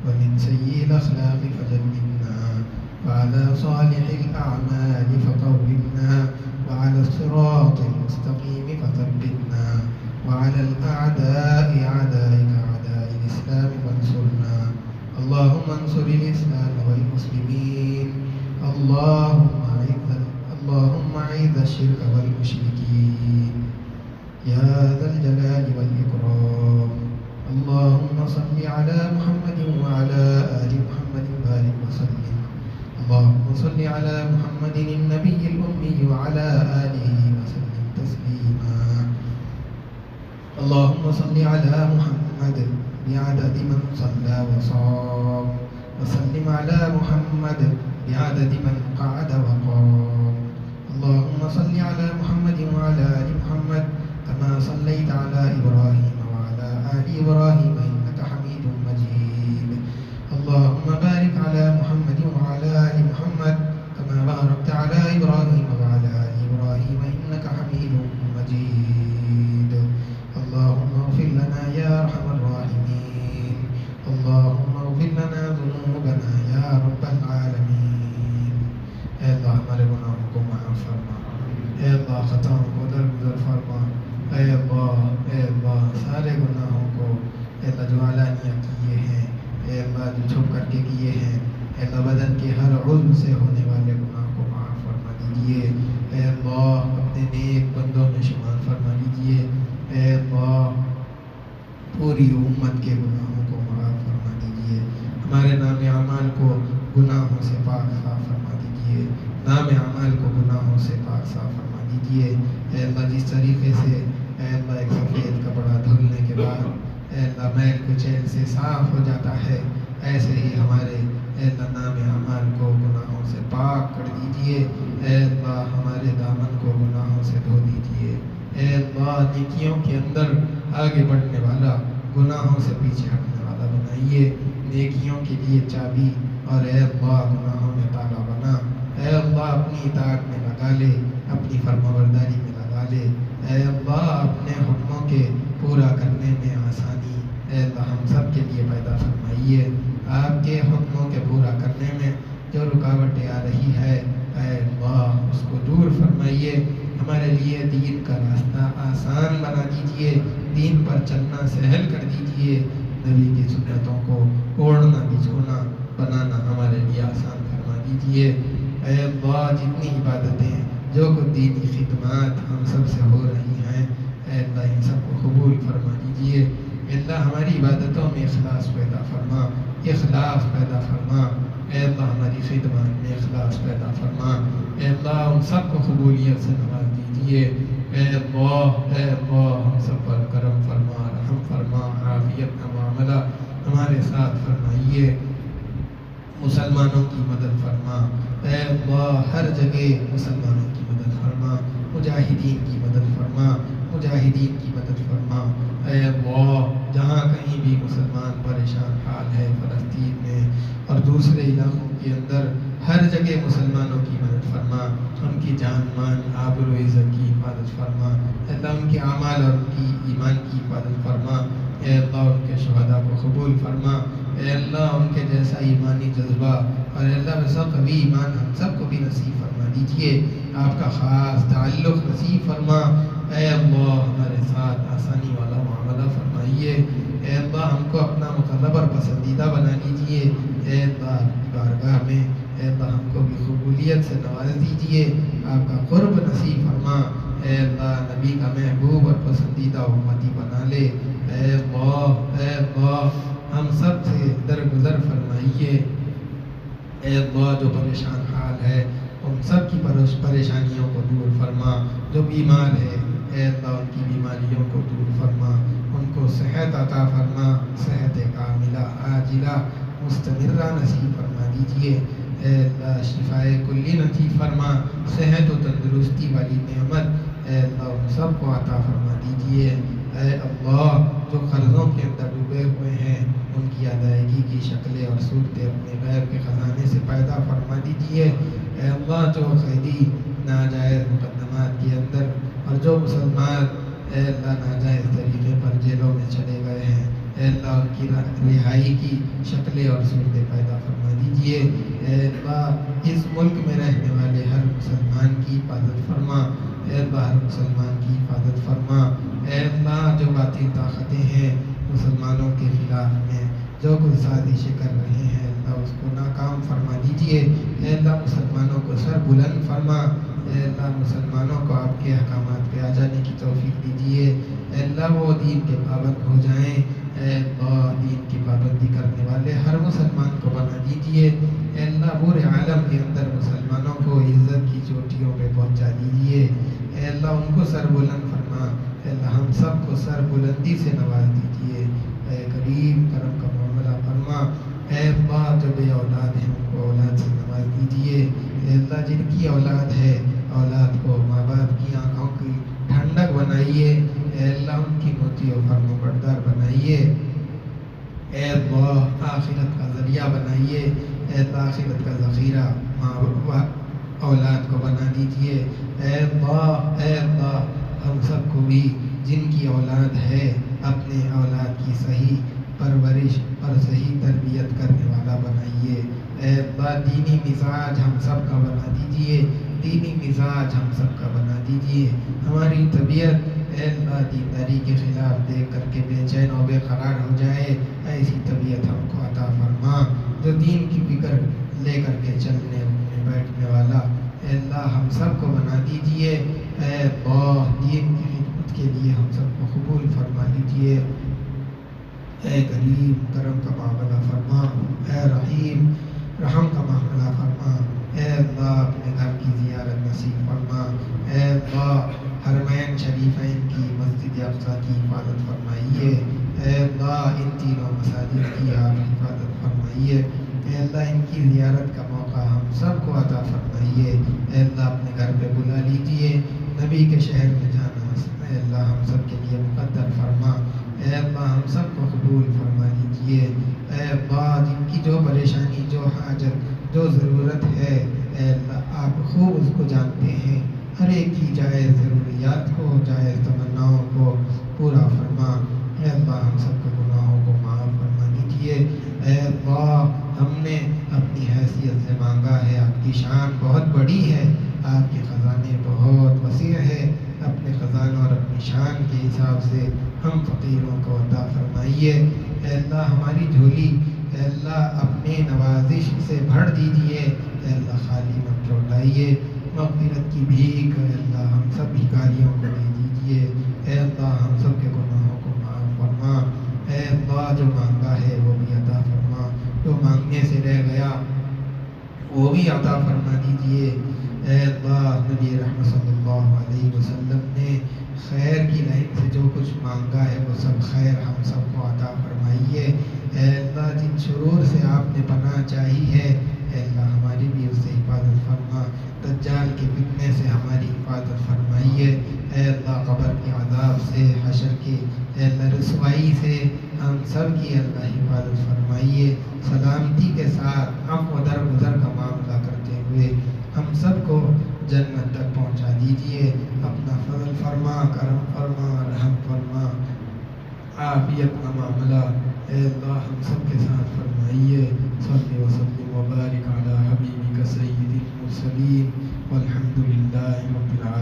ومن سیئ الاخلاق فجنبنا، وعلى صالح الاعمال فقومنا، وعلى الصراط المستقيم فثبتنا، وعلى الأعداء أعدائك أعداء الإسلام فانصرنا، اللهم انصر الإسلام والمسلمين، اللهم أعز الشرك والمشركين يا ذا الجلال والإكرام، اللهم صل على محمد وعلى آل محمد بارك وسلم، اللهم صل على محمد النبي الأمي وعلى آله وسلم تسليما، اللهم صل على محمد بعدد من صلى وصام، وسلم على محمد بعدد من قعد وقام، اللهم صل على محمد وعلى آل محمد كما صليت على إبراهيم وعلى آل إبراهيم إنك حميد مجيد، اللهم بارك على محمد وعلى آل محمد كما باركت على إبراهيم وعلى آل إبراهيم إنك حميد مجيد، اللهم اغفر لنا يا أرحم الراحمين، اللهم اغفر لنا ذنوبنا يا رب العالمین۔ اے اللہ ہمارے گناہوں کو معاف فرما، اے اللہ خطاؤں کو درگزر فرما، اے اللہ سارے گناہوں کو، اے اللہ جو علانیہ کیے ہیں، اے اللہ جو چھپ کر کے کیے ہیں، اے اللہ بدن کے ہر عضو سے ہونے والے گناہ کو معاف فرما دیجئے، اے اللہ اپنے نیک بندوں میں شمار فرما دیجئے، اے اللہ پوری امت کے گناہوں کو معاف فرما دیجئے، ہمارے نام اعمال کو گناہوں سے پاک صاف فرما دیجئے، نام اعمال کو گناہوں سے پاک صاف فرما دیجئے، اے اللہ جس طریقے سے اے اللہ ایک سفید کپڑا دھلنے کے بعد اے اللہ میل کچیل سے صاف ہو جاتا ہے، ایسے ہی ہمارے اے اللہ نام اعمال کو گناہوں سے پاک کر دیجئے، اے اللہ ہمارے دامن کو گناہوں سے دھو دیجئے، اے اللہ نیکیوں کے اندر آگے بڑھنے والا، گناہوں سے پیچھے ہٹنے والا بنائیے، نیکیوں کے لیے چابی اور اے اللہ گناہوں میں تالا بنا، اے اللہ اپنی اطاعت میں لگا لے، اپنی فرمانبرداری میں لگا لے، اے اللہ اپنے حکموں کے پورا کرنے میں آسانی اے اللہ ہم سب کے لیے پیدا فرمائیے، آپ کے حکموں کے پورا کرنے میں جو رکاوٹیں آ رہی ہے اے اللہ اس کو دور فرمائیے، ہمارے لیے دین کا راستہ آسان بنا دیجئے، دین پر چلنا سہل کر دیجئے، نبی کی سنتوں کو اوڑھنا بچھونا بنانا ہمارے لیے آسان فرما دیجئے، اے اللہ جتنی عبادتیں جو کچھ دینی خدمات ہم سب سے ہو رہی ہیں اے اللہ ان سب کو قبول فرما دیجئے، اے اللہ ہماری عبادتوں میں اخلاص پیدا فرما، اخلاص پیدا فرما، اے اللہ ہماری خدمات میں اخلاص پیدا فرما، اے اللہ ان سب کو قبولیت سے نواز دیجئے، اے اللہ ہم سب پر کرم فرما، رحم فرما، عافیت کا معاملہ ہمارے ساتھ فرمائیے، مسلمانوں کی مدد فرما، اے اللہ ہر جگہ مسلمانوں کی مدد فرما، مجاہدین کی مدد فرما، مجاہدین کی مدد فرما، اے اللہ جہاں کہیں بھی مسلمان پریشان حال ہے فلسطین میں اور دوسرے علاقوں کے اندر، ہر جگہ مسلمانوں کی مدد فرما، ان کی جان مان آبرو عزت کی حفاظت فرما، اے اللہ ان کے اعمال اور ان کی ایمان کی حفاظت فرما، اے اللہ ان کے شہداء کو قبول فرما، اے اللہ ان کے جیسا ایمانی جذبہ اور اے اللہ ویسا قوی ایمان ہم سب کو بھی نصیب فرما دیجیے، آپ کا خاص تعلق نصیب فرما، اے اللہ ہمارے ساتھ آسانی والا معاملہ فرمائیے، اے اللہ ہم کو اپنا مقرب اور پسندیدہ بنا لیجیے، اے اللہ آپ کی بارگاہ میں اے اللہ ہم کو بھی قبولیت سے نواز دیجیے، آپ کا قرب نصیب فرما، اے اللہ نبی کا محبوب اور پسندیدہ امتی بنا لے، اے اللہ ہم سب سے درگزر فرمائیے، اے اللہ جو پریشان حال ہے ان سب کی پریشانیوں کو دور فرما، جو بیمار ہے اے اللہ ان کی بیماریوں کو دور فرما، ان کو صحت عطا فرما، صحت کاملہ عاجلہ مستمرہ نصیب فرما دیجیے، اے اللہ شفائے کلی نصیب فرما، صحت و تندرستی والی نعمت اے اللہ ان سب کو عطا فرما دیجیے، اے اللہ جو قرضوں کے اندر ڈوبے ہوئے ہیں ان کی ادائیگی کی شکلیں اور صورتیں اپنے غیب کے خزانے سے پیدا فرما دیجیے، اے اللہ جو قیدی ناجائز مقدمات کے اندر اور جو مسلمان اے اللہ ناجائز طریقے پر جیلوں میں چلے گئے ہیں اے اللہ ان کی رہائی کی شکلیں اور صورتیں پیدا فرما دیجیے، اے اللہ اس ملک میں رہنے والے ہر مسلمان کی حفاظت فرما، اے اللہ ہر مسلمان کی حفاظت فرما، اے اللہ جو باطل طاقتیں ہیں مسلمانوں کے خلاف میں جو کوئی سازشیں کر رہے ہیں اللہ اس کو ناکام فرما دیجیے، اے اللہ مسلمانوں کو سر بلند فرما، اے اللہ مسلمانوں کو آپ کے احکامات پہ آ جانے کی توفیق دیجیے، اے اللہ وہ دین کے پابند ہو جائیں، اے اللہ دین کی پابندی کرنے والے ہر مسلمان کو بنا دیجیے، اے اللہ پورے عالم کے اندر مسلمانوں کو عزت کی چوٹیوں پہ پہنچا دیجیے، اے اللہ ان کو سر بلند فرما، اے اللہ ہم سب کو سر بلندی سے نواز دیجیے، اے کریم کرم کا معاملہ فرما، اے اللہ جو بے اولاد ہیں ان کو اولاد سے نواز دیجیے، اے اللہ جن کی اولاد ہے اولاد کو ماں باپ کی آنکھوں کی ٹھنڈک بنائیے، اے اللہ ان کی موتی و فرما بردار بنائیے، اے اللہ آخرت کا ذریعہ بنائیے، اے اللہ آخرت کا ذخیرہ ماں باپ اولاد کو بنا دیجیے، اے اللہ ہم سب کو بھی جن کی اولاد ہے اپنے اولاد کی صحیح پرورش اور صحیح تربیت کرنے والا بنائیے، اے اللہ دینی مزاج ہم سب کا بنا دیجیے، دینی مزاج ہم سب کا بنا دیجیے، ہماری طبیعت اے اللہ دینداری کے خلاف دیکھ کر کے بے چین و بے قرار ہو جائے، ایسی طبیعت ہم کو عطا فرما، جو دین کی فکر لے کر کے چلنے اٹھنے بیٹھنے والا اے اللہ ہم سب کو بنا دیجیے، اے اللہ دین کی خدمت کے لیے ہم سب کو قبول فرما لیجیے، اے کریم کرم کا معاملہ فرما، اے رحیم رحم کا معاملہ فرما، اے اللہ اپنے گھر کی زیارت نصیب فرما، اے اللہ حرمین شریفین کی مسجد اقصیٰ کی حفاظت فرمائیے، اے اللہ ان تینوں مساجد کی آپ حفاظت فرمائیے، اے اللہ ان کی زیارت کا موقع ہم سب کو عطا فرمائیے، اے اللہ اپنے گھر پہ بلا لیجیے، نبی کے شہر میں جانا اے اللہ ہم سب کے لیے مقدر فرما، اے اللہ ہم سب کو قبول فرما لیجیے، اے اللہ جن کی جو پریشانی جو حاجت جو ضرورت ہے اے اللہ آپ خوب اس کو جانتے ہیں، ہر ایک کی جائز ضروریات کو جائز تمناؤں کو پورا فرما، اے اللہ ہم سب کے گناہوں کو معاف فرما دیجیے، اے اللہ ہم نے اپنی حیثیت سے مانگا ہے، آپ کی شان بہت بڑی ہے، آپ کے خزانے بہت وسیع ہے، اپنے خزانوں اور اپنی شان کے حساب سے ہم فقیروں کو عطا فرمائیے، اے اللہ ہماری جھولی اے اللہ اپنے نوازش سے بھر دیجیے، اے اللہ خالی مت لوٹائیے، مغفرت کی بھیک اے اللہ ہم سب بھکاریوں کو دے دیجیے، اے اللہ ہم سب کے گناہوں کو معاف فرما، اے اللہ جو مانگا ہے وہ بھی عطا فرما، جو مانگنے سے رہ گیا وہ بھی عطا فرما دیجیے، اے اللہ نبی رحمت صلی اللہ علیہ وسلم نے خیر کی لائن سے جو کچھ مانگا ہے وہ سب خیر ہم سب کو عطا فرمائیے، اے اللہ جن شرور سے آپ نے پناہ چاہی ہے اے اللہ ہماری بھی اس سے حفاظت فرما، دجال کے فتنے سے ہماری حفاظت فرمائیے اے اللہ، قبر کے عذاب سے، حشر کی اے اللہ رسوائی سے ہم سب کی اللہ حفاظت فرمائیے، سلامتی کے ساتھ عفو درگزر کا معاملہ کرتے ہوئے ہم سب کو جنت تک پہنچا دیجیے، اپنا فضل فرما، کرم فرما، رحم فرما، عافیت کا معاملہ اے اللہ ہم سب کے ساتھ فرمائیے۔ صلی وسلم وبارک علی حبیبک سید المرسلین والحمد للہ رب العالمین۔